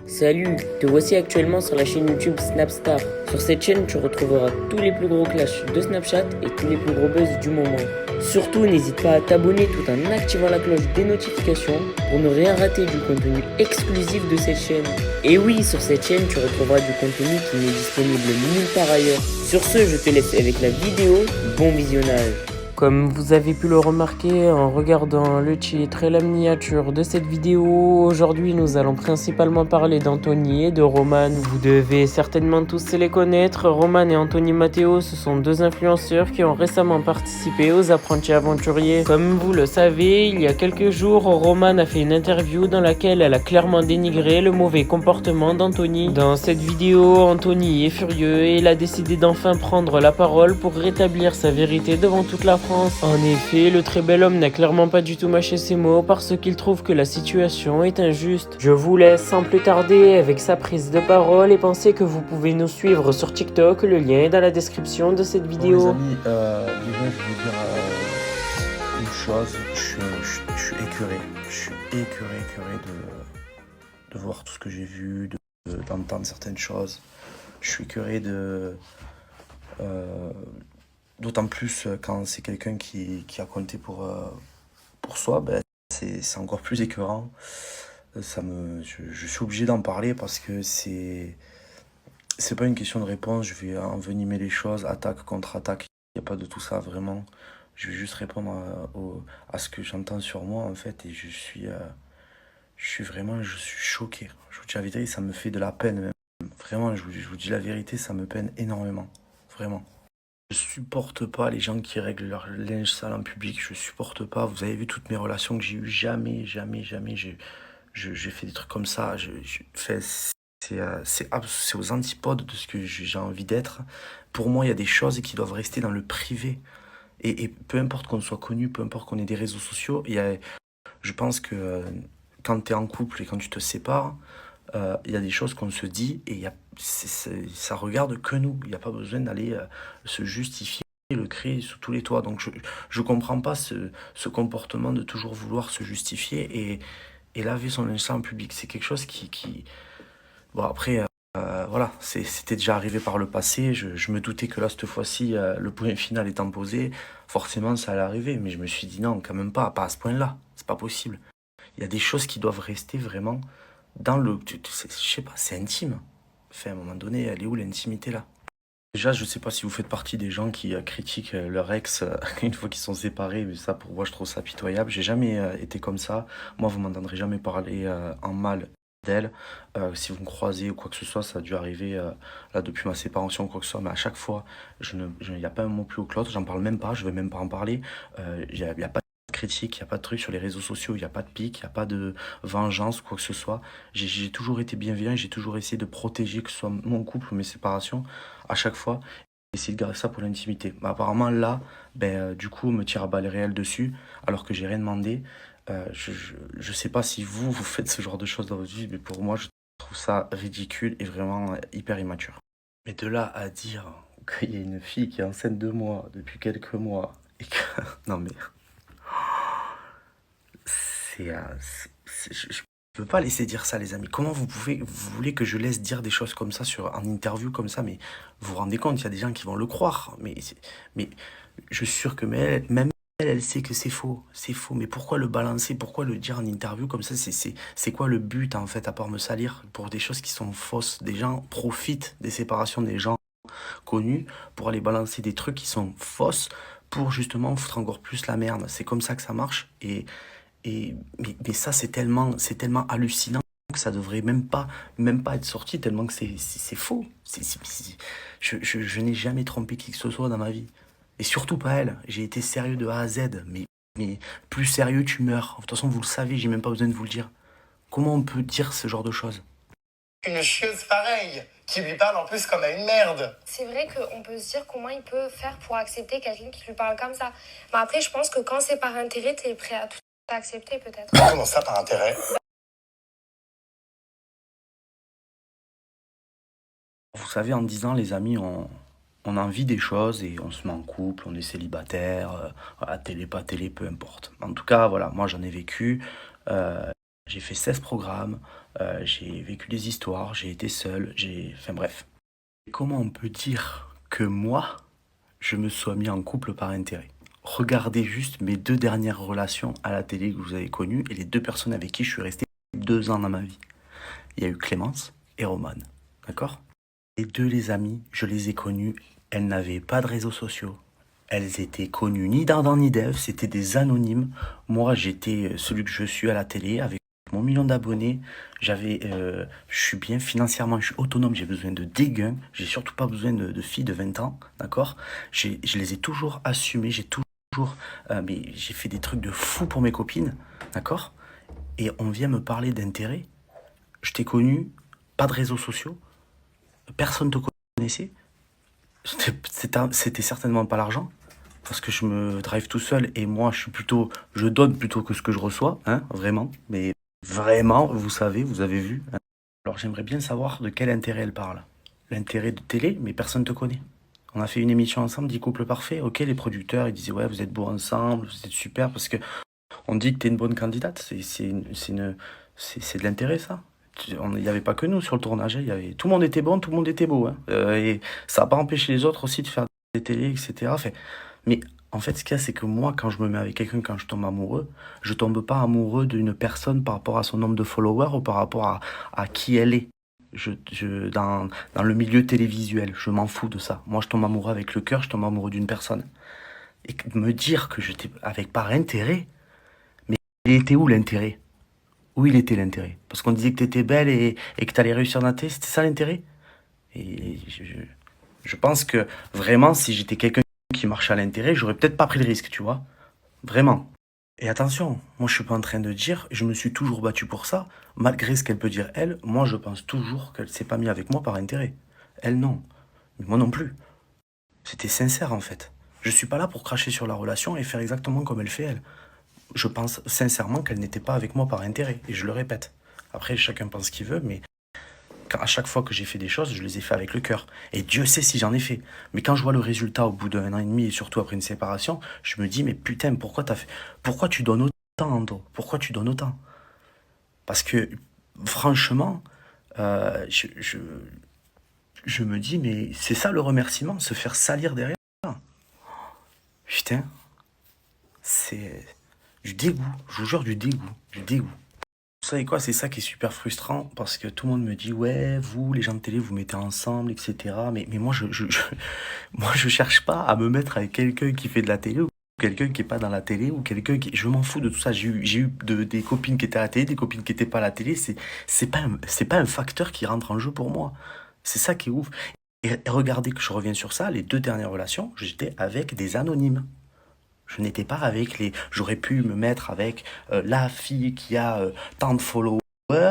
Salut, te voici actuellement sur la chaîne YouTube Snapstar. Sur cette chaîne, tu retrouveras tous les plus gros clashs de Snapchat et tous les plus gros buzz du moment. Surtout, n'hésite pas à t'abonner tout en activant la cloche des notifications pour ne rien rater du contenu exclusif de cette chaîne. Et oui, sur cette chaîne, tu retrouveras du contenu qui n'est disponible nulle part ailleurs. Sur ce, je te laisse avec la vidéo. Bon visionnage. Comme vous avez pu le remarquer en regardant le titre et la miniature de cette vidéo, aujourd'hui nous allons principalement parler d'Anthony et de Roman. Vous devez certainement tous les connaître. Roman et Anthony Matteo, ce sont deux influenceurs qui ont récemment participé aux Apprentis Aventuriers. Comme vous le savez, il y a quelques jours, Roman a fait une interview dans laquelle elle a clairement dénigré le mauvais comportement d'Anthony. Dans cette vidéo, Anthony est furieux et il a décidé d'enfin prendre la parole pour rétablir sa vérité devant toute la France. En effet, le très bel homme n'a clairement pas du tout mâché ses mots parce qu'il trouve que la situation est injuste. Je vous laisse sans plus tarder avec sa prise de parole et pensez que vous pouvez nous suivre sur TikTok, le lien est dans la description de cette vidéo. Bon, les amis, déjà je veux dire une chose, je suis écœuré. Je suis écœuré de voir tout ce que j'ai vu, d'entendre certaines choses. Je suis écœuré d'autant plus quand c'est quelqu'un qui a compté pour soi, ben, c'est encore plus écœurant. Je suis obligé d'en parler parce que c'est pas une question de réponse, je vais envenimer les choses, attaque contre attaque, il n'y a pas de tout ça vraiment. Je vais juste répondre à ce que j'entends sur moi en fait et je suis choqué. Je vous dis la vérité, ça me fait de la peine même. Vraiment, je vous dis la vérité, ça me peine énormément. Vraiment. Je supporte pas les gens qui règlent leur linge sale en public. Je supporte pas. Vous avez vu toutes mes relations que j'ai eues. Jamais j'ai fait des trucs comme ça. C'est aux antipodes de ce que j'ai envie d'être. Pour moi, il y a des choses qui doivent rester dans le privé. Et peu importe qu'on soit connu, peu importe qu'on ait des réseaux sociaux, je pense que quand tu es en couple et quand tu te sépares, il y a des choses qu'on se dit et ça regarde que nous. Il n'y a pas besoin d'aller se justifier, le crier sous tous les toits. Donc je comprends pas ce comportement de toujours vouloir se justifier et laver son linge sale en public. C'est quelque chose qui... Bon après, voilà, c'était déjà arrivé par le passé. Je me doutais que là, cette fois-ci, le point final étant posé, forcément ça allait arriver. Mais je me suis dit non, quand même pas à ce point-là. C'est pas possible. Il y a des choses qui doivent rester vraiment dans je sais pas, c'est intime. Enfin, à un moment donné, elle est où l'intimité là? Déjà, je sais pas si vous faites partie des gens qui critiquent leur ex une fois qu'ils sont séparés, mais ça, pour moi, je trouve ça pitoyable. J'ai jamais été comme ça. Moi, vous m'entendrez jamais parler en mal d'elle. Si vous me croisez ou quoi que ce soit, ça a dû arriver là depuis ma séparation ou quoi que ce soit, mais à chaque fois, il n'y a pas un mot plus haut que l'autre, j'en parle même pas, je vais même pas en parler. Il y a pas de critique, il n'y a pas de truc sur les réseaux sociaux, il n'y a pas de pique, il n'y a pas de vengeance ou quoi que ce soit. J'ai toujours été bienveillant, j'ai toujours essayé de protéger que ce soit mon couple ou mes séparations à chaque fois. Essayer de garder ça pour l'intimité. Mais apparemment là, ben, du coup, on me tire à balles réelles dessus alors que j'ai rien demandé. Je sais pas si vous faites ce genre de choses dans votre vie, mais pour moi, je trouve ça ridicule et vraiment hyper immature. Mais de là à dire qu'il y a une fille qui est enceinte de moi depuis quelques mois et que... Non mais... Je peux pas laisser dire ça, les amis. Comment vous voulez que je laisse dire des choses comme ça en interview comme ça, mais vous vous rendez compte, il y a des gens qui vont le croire. Mais je suis sûr que même elle sait que c'est faux. C'est faux. Mais pourquoi le balancer? Pourquoi le dire en interview comme ça? C'est quoi le but, en fait, à part me salir pour des choses qui sont fausses? Des gens profitent des séparations des gens connus pour aller balancer des trucs qui sont fausses pour justement foutre encore plus la merde. C'est comme ça que ça marche. Mais ça, c'est tellement hallucinant que ça devrait même pas être sorti, tellement que c'est faux. Je n'ai jamais trompé qui que ce soit dans ma vie. Et surtout pas elle. J'ai été sérieux de A à Z. Mais plus sérieux, tu meurs. De toute façon, vous le savez, j'ai même pas besoin de vous le dire. Comment on peut dire ce genre de choses? Une chieuse pareille, qui lui parle en plus comme à une merde. C'est vrai qu'on peut se dire comment il peut faire pour accepter quelqu'un qui lui parle comme ça. Mais après, je pense que quand c'est par intérêt, t'es prêt à tout accepter peut-être. Comment ça, par intérêt? Vous savez, en 10 ans, les amis, on a envie des choses et on se met en couple, on est célibataire, voilà, télé, pas télé, peu importe. En tout cas, voilà, moi j'en ai vécu. J'ai fait 16 programmes, j'ai vécu des histoires, j'ai été seul, enfin bref. Comment on peut dire que moi, je me sois mis en couple par intérêt? Regardez juste mes 2 dernières relations à la télé que vous avez connues et les 2 personnes avec qui je suis resté 2 ans dans ma vie. Il y a eu Clémence et Romane, d'accord? Les 2 les amies, je les ai connues, elles n'avaient pas de réseaux sociaux. Elles étaient connues ni d'Ardan ni d'Ève, c'était des anonymes. Moi, j'étais celui que je suis à la télé avec mon million d'abonnés. Je suis bien financièrement, je suis autonome, j'ai besoin de dégains. J'ai surtout pas besoin de filles de 20 ans, d'accord? Je les ai toujours assumés, mais j'ai fait des trucs de fou pour mes copines, d'accord? Et on vient me parler d'intérêt. Je t'ai connu, pas de réseaux sociaux, personne te connaissait. C'était certainement pas l'argent, parce que je me drive tout seul et moi je donne plutôt que ce que je reçois, hein, vraiment. Mais vraiment, vous savez, vous avez vu, hein. Alors j'aimerais bien savoir de quel intérêt elle parle. L'intérêt de télé, mais personne te connaît. On a fait une émission ensemble, 10 couples parfaits. Ok, les producteurs, ils disaient ouais, vous êtes beaux ensemble, vous êtes super, parce que on dit que t'es une bonne candidate. C'est de l'intérêt, ça. Il n'y avait pas que nous sur le tournage, hein. Tout le monde était bon, tout le monde était beau, hein. Et ça n'a pas empêché les autres aussi de faire des télés, etc. Enfin, mais en fait, ce qu'il y a, c'est que moi, quand je me mets avec quelqu'un, quand je tombe amoureux, je tombe pas amoureux d'une personne par rapport à son nombre de followers ou par rapport à qui elle est. Dans le milieu télévisuel, je m'en fous de ça. Moi, je tombe amoureux avec le cœur, je tombe amoureux d'une personne. Et me dire que j'étais avec par intérêt, mais il était où l'intérêt? Où il était l'intérêt? Parce qu'on disait que t'étais belle et que t'allais réussir dans la télé, c'était ça l'intérêt? Et je pense que vraiment, si j'étais quelqu'un qui marchait à l'intérêt, j'aurais peut-être pas pris le risque, tu vois. Vraiment. Et attention, moi je suis pas en train de dire, je me suis toujours battu pour ça, malgré ce qu'elle peut dire elle, moi je pense toujours qu'elle s'est pas mise avec moi par intérêt. Elle non. Mais moi non plus. C'était sincère en fait. Je suis pas là pour cracher sur la relation et faire exactement comme elle fait elle. Je pense sincèrement qu'elle n'était pas avec moi par intérêt, et je le répète. Après, chacun pense ce qu'il veut, mais à chaque fois que j'ai fait des choses, je les ai fait avec le cœur. Et Dieu sait si j'en ai fait. Mais quand je vois le résultat au bout d'1 an et demi, et surtout après une séparation, je me dis, mais putain, pourquoi tu donnes autant, Ando? Pourquoi tu donnes autant? Parce que, franchement, euh, je, je, je me dis, mais c'est ça le remerciement, se faire salir derrière. Putain, c'est du dégoût, je vous jure, du dégoût, du dégoût. Vous savez quoi, c'est ça qui est super frustrant, parce que tout le monde me dit, ouais, vous, les gens de télé, vous mettez ensemble, etc. Mais moi, moi, je cherche pas à me mettre avec quelqu'un qui fait de la télé, ou quelqu'un qui est pas dans la télé, ou quelqu'un qui... Je m'en fous de tout ça. J'ai eu des copines qui étaient à la télé, des copines qui étaient pas à la télé. C'est pas un facteur qui rentre en jeu pour moi. C'est ça qui est ouf. Et regardez que je reviens sur ça, les 2 dernières relations, j'étais avec des anonymes. Je n'étais pas avec les... J'aurais pu me mettre avec la fille qui a tant de followers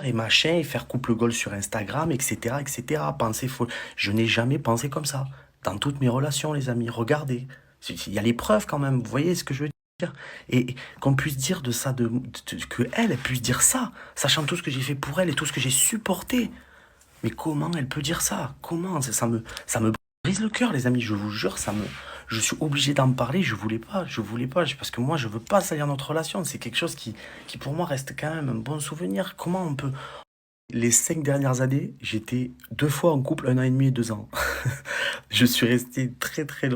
et machin, et faire couple goal sur Instagram, etc., etc. Penser faux. Je n'ai jamais pensé comme ça. Dans toutes mes relations, les amis, regardez. Il y a les preuves quand même, vous voyez ce que je veux dire? Et qu'on puisse dire de ça, que elle puisse dire ça, sachant tout ce que j'ai fait pour elle et tout ce que j'ai supporté. Mais comment elle peut dire ça? Comment? Ça me brise le cœur, les amis, je vous jure, je suis obligé d'en parler, je voulais pas, parce que moi, je veux pas salir notre relation. C'est quelque chose qui pour moi reste quand même un bon souvenir. Comment on peut... Les 5 dernières années, j'étais 2 fois en couple, 1 an et demi et 2 ans. Je suis resté très très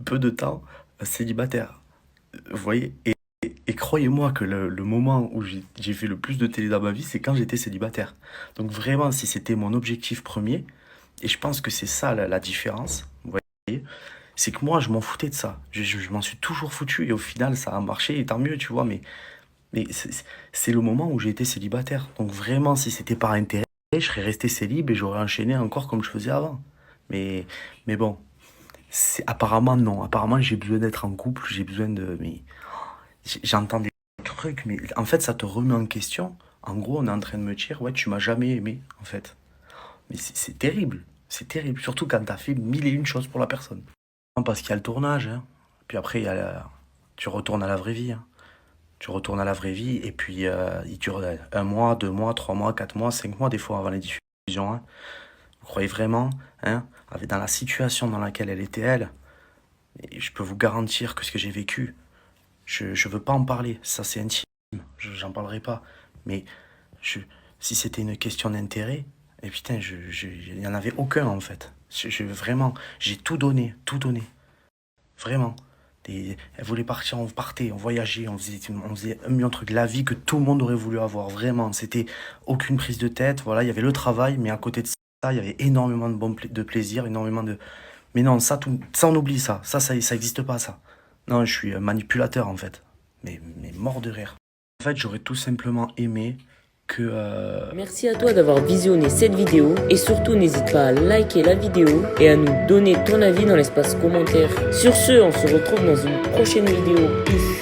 peu de temps célibataire. Vous voyez? Et croyez-moi que le moment où j'ai fait le plus de télé dans ma vie, c'est quand j'étais célibataire. Donc vraiment, si c'était mon objectif premier, et je pense que c'est ça la différence, vous voyez, c'est que moi, je m'en foutais de ça. Je m'en suis toujours foutu, et au final, ça a marché, et tant mieux, tu vois, mais c'est le moment où j'ai été célibataire. Donc vraiment, si c'était par intérêt, je serais resté célib et j'aurais enchaîné encore comme je faisais avant. Mais, mais bon, apparemment non. Apparemment, j'ai besoin d'être en couple, j'ai besoin de... Mais j'entends des trucs, mais en fait, ça te remet en question. En gros, on est en train de me dire, ouais, tu m'as jamais aimé, en fait. Mais c'est terrible. C'est terrible. Surtout quand t'as fait 1001 choses pour la personne. Non, parce qu'il y a le tournage, hein. Puis après, tu retournes à la vraie vie, hein. Tu retournes à la vraie vie, et puis il dure 1 mois, 2 mois, 3 mois, 4 mois, 5 mois, des fois avant les diffusions, hein. Vous croyez vraiment, hein, dans la situation dans laquelle elle était, elle, et je peux vous garantir que ce que j'ai vécu, je veux pas en parler, ça c'est intime, j'en parlerai pas. Mais je, si c'était une question d'intérêt, et putain, il n'y en avait aucun en fait. Vraiment, j'ai tout donné, tout donné. Vraiment. Elle voulait partir, on partait, on voyageait, on faisait un million de trucs. La vie que tout le monde aurait voulu avoir, vraiment. C'était aucune prise de tête. Voilà, il y avait le travail, mais à côté de ça, il y avait énormément de plaisir, énormément de. Mais non, ça, on oublie ça. Ça existe pas, ça. Non, je suis un manipulateur en fait. Mais mort de rire. En fait, j'aurais tout simplement aimé que. Merci à toi d'avoir visionné cette vidéo et surtout n'hésite pas à liker la vidéo et à nous donner ton avis dans l'espace commentaire. Sur ce, on se retrouve dans une prochaine vidéo. Peace.